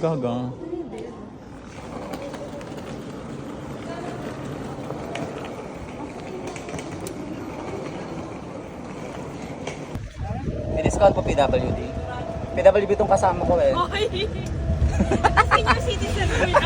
Gaga. May discount po PWD. PWD itong kasama ko eh. Okay. Senior citizen ko yan.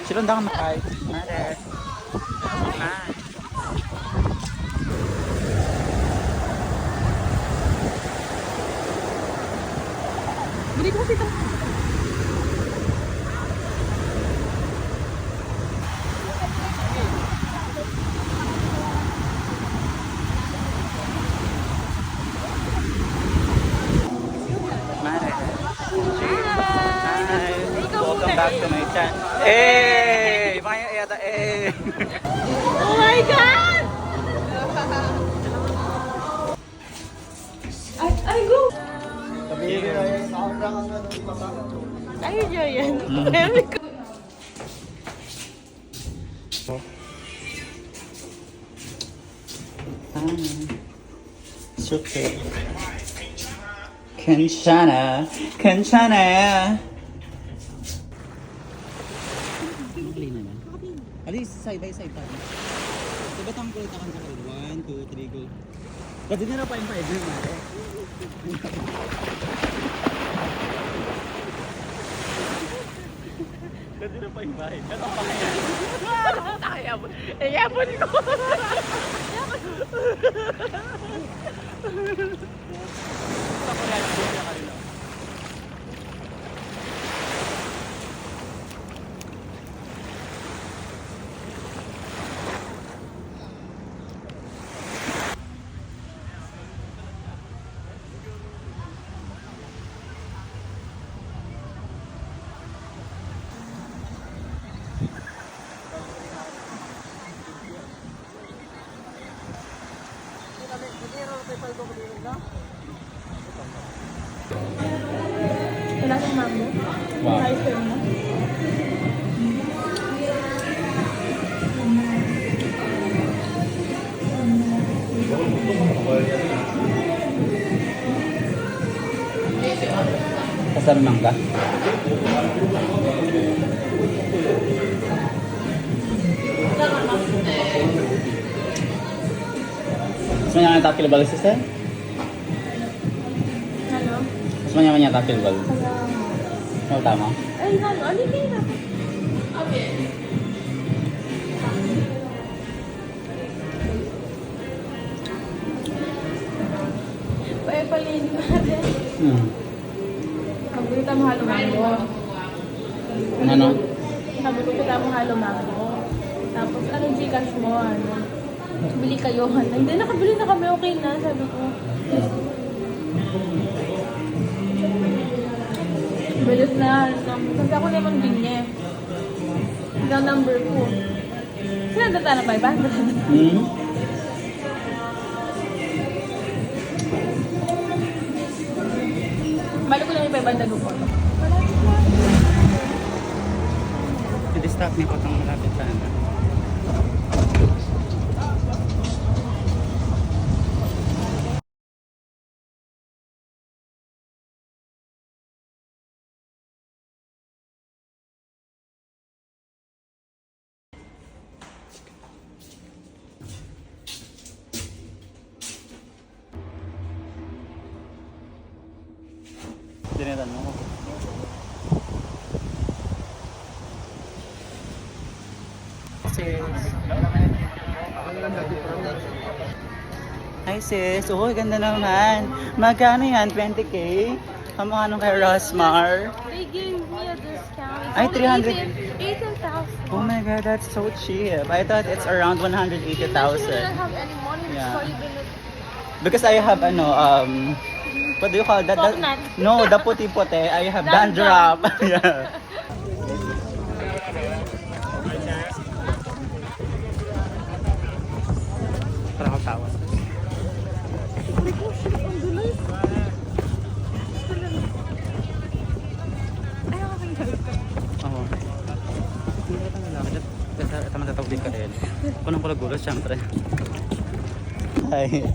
Silong ka makay. Mother. Hi. Bili ko ito. Welcome back to my channel. Hey! Maya yata, hey! Oh my God! Ay, go! Ay, yan. Very good. It's okay. Kanchana! Kanchana! Ali, side by side tayo. So, ba't ang kulit akan sa kulit? 1, 2, 3, go. Kasi nila pa yung 5 na mare. Kasi nila pa yung 5. Ito pa kaya. Nakayabon. Ayabon ko. Ako yan, ako yan. Wala kang mango? Wow. Ice cream mo? Kasama lang ka? Mas manya tapil bal sister? Ano? Mas manya tapil bal. Oh, tama. Ay, ano? Alipin na. Paliin natin. Sabi kita mo halo mango. Ano? Sabi ko kita mo halo mango. Tapos anong Gcash mo? Ano? Bili kayo. Hindi, nakabili na kami. Okay na. Sabi ko. Bilis na. Kasi ako naman din niya. Hanggang number ko. Sinandata na 500. Balik ko lang yung 500 ko. I-distract niya ko itong malapit sa ano. Dinitan mo ko. Hi sis, oh ganda naman. Magkano yan? 20k? Kamukha nung kay Rosmar. They gave me a discount. discount. It's Ay, only 300. 18,000. Oh my god, that's so cheap. I thought it's around 180,000. You don't have any money, Yeah. that's why you didn't. Because I have what do you call that? Coconut. No, the puti-puti. I have Dandruff. dandruff. Yeah. Parang ako tawa. Oo. Hindi ka nalakad. Ito matatawag din ka rin. Kunong ko nagulos, syempre. Hi.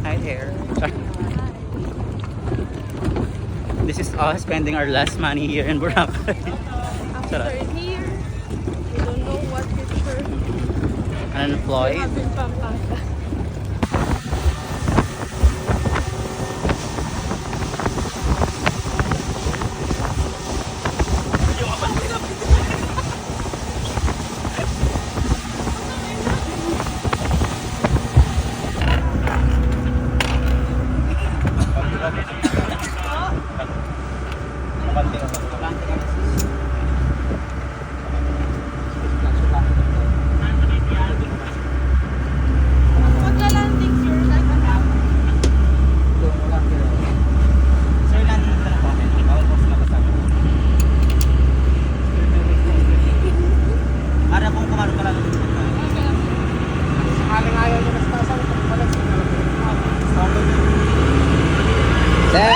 Hi there. This is us spending our last money here in Boracay. After here, we don't know what future. Unemployed. Have in Pampanga. Pagka-landing, sir, like an hour. Sir, landing na po. Bawal po sila kasama. Para kung kumarong ka lang. Sakaling ayaw nyo na sa taas, ano pala sa Sir!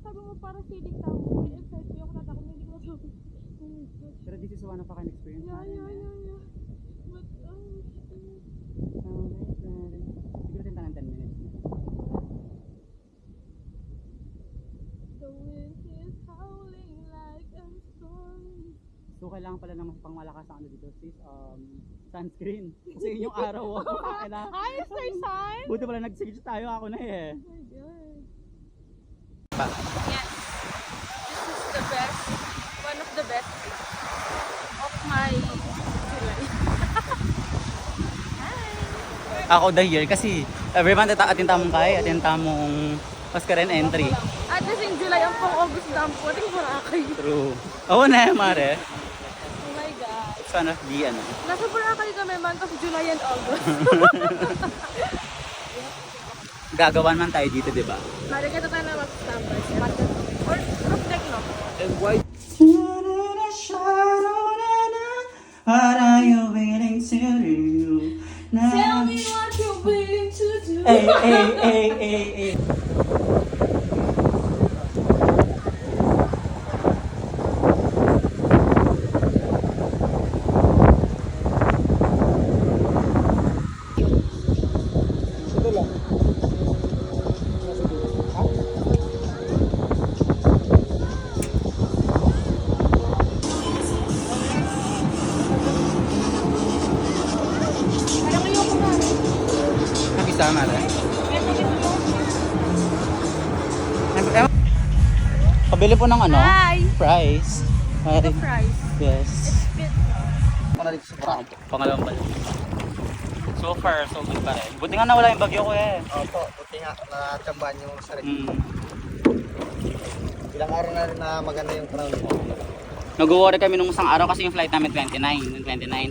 Sabi mo parang feeling tao. May excited ko yung natakot na hindi ko masabi. Pero this is one of a kind experience. Yeah. But, Siguro din tayo ng 10 minutes. the wind is howling like a storm. So kailangan pala ng mas pangmalakas ang ano dito sis, sunscreen. Kasi yun yung araw ako. Kailangan. Hi, Sir Sign! Buti pala nag-switch tayo, ako na eh. Oh my God. Yes. This is the best, one of the best of my July. Hi! Ako the year kasi every month atin tamong kay, atin tamong Oscar and entry. At the same July, ang pang-August na ang puting Boracay. True. Oo na, mare. Oh my God. It's one of the ano. Nasa Boracay kami month of July and August. Gagawan man tayo dito, di ba? Marikita tayo na mag-stampers. Or half-deck, no? And why? What are you willing to do? Tell me what you're willing to do. Hey. Ito lang. Parang ayoko na. Nakisa, mare. Pabili po ng ano? Hi! Fries. The fries. Yes. Bit. Ako na dito sa Boracay. Pangalawang balik. So far, so good pa rin. Buti nga nawala yung bagyo ko eh. Opo, buti nga natsambahan yung sarili. Mm. Ilang araw na rin na maganda yung panahon mo. Nag-worry kami nung isang araw kasi yung flight namin 29.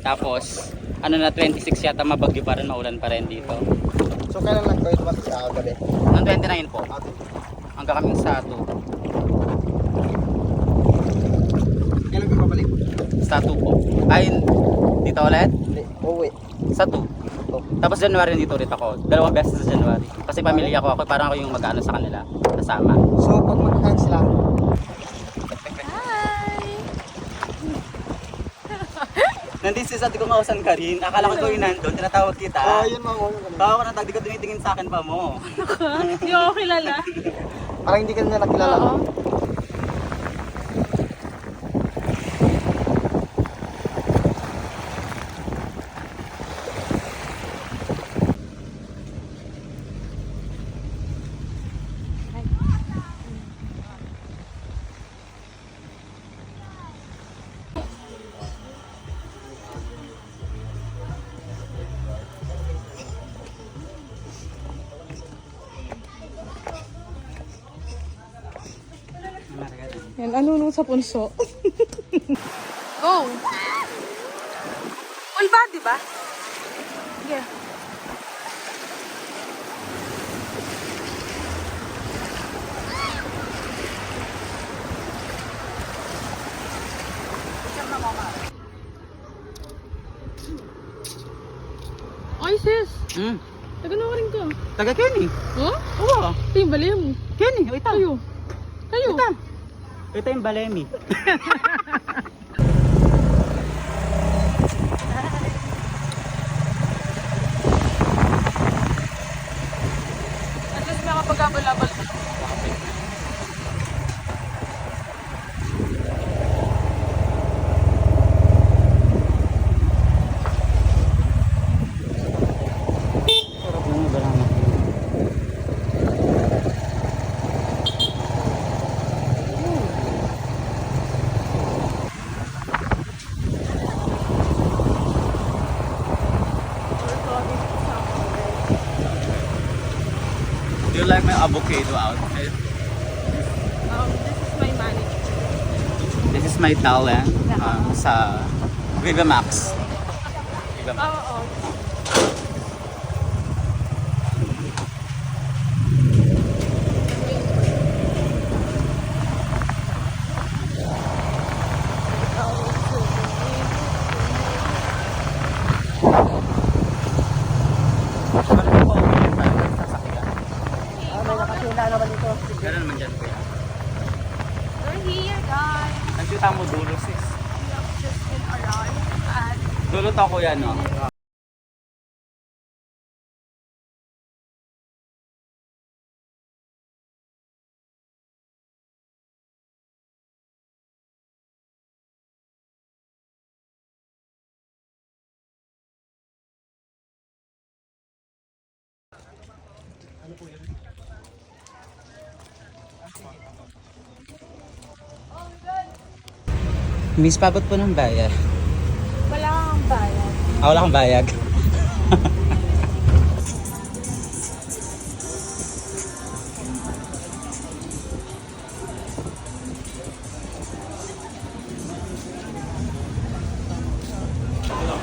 Tapos, ano na 26 yata, mabagyo pa rin, maulan pa rin dito. So kailan lang kayo tumating sa gabi? Noong 29 po, Ate. hanggang kaming sa 2. Kailan kayo babalik? Sa 2 po. Ay, dito ulit? Hindi, uwi. Sa 2. Tapos January dito ulit ako. 2 beses sa January. Kasi pamilya ko ako, parang ako yung mag-ano sa kanila. Kasama. So pag magkakain sila, Nandito si Sati ko mausan ka rin. Akala ko yung nandun, tinatawag kita. yun mga ulo. Tawa ko na tag, di ka tumitingin sa akin pa mo. Hindi ako kilala. Parang hindi ka na nakilala. Oo. Yan, ano nung sa punso? Go! Full body ba? Yeah. Ay, sis! Hmm. Taga na ka rin ka. Taga Kenny. Huh? Oo. Ito yung baliya mo. Kenny, o ito. Tayo. Tayo. Ito. Ito yung Balemi. At least makapag-abal-abal ka. Sarap naman ba naman? Do you like my avocado outfit? This is my manager. This is my talent sa Viva Max. Viva Max. Oo. Gano'n naman dyan, kuya. We're here, guys. Nagsuta mo dulo, sis. We have just been arrived at Dulo to, kuya, no? Miss, pabot po ng bayad. wala kang bayan. Ah, wala kang bayag.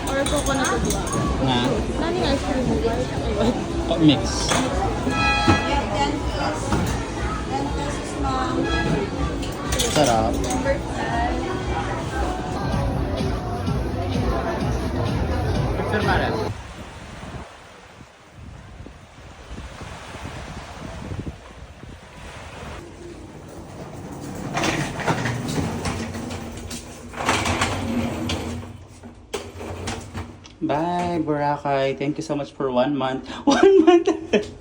Or coconut ubi. Na? Nani ice cream mo? White. Oh, mix. Sarap. Picture na rin. Bye, Boracay. Thank you so much for 1 month. 1 month!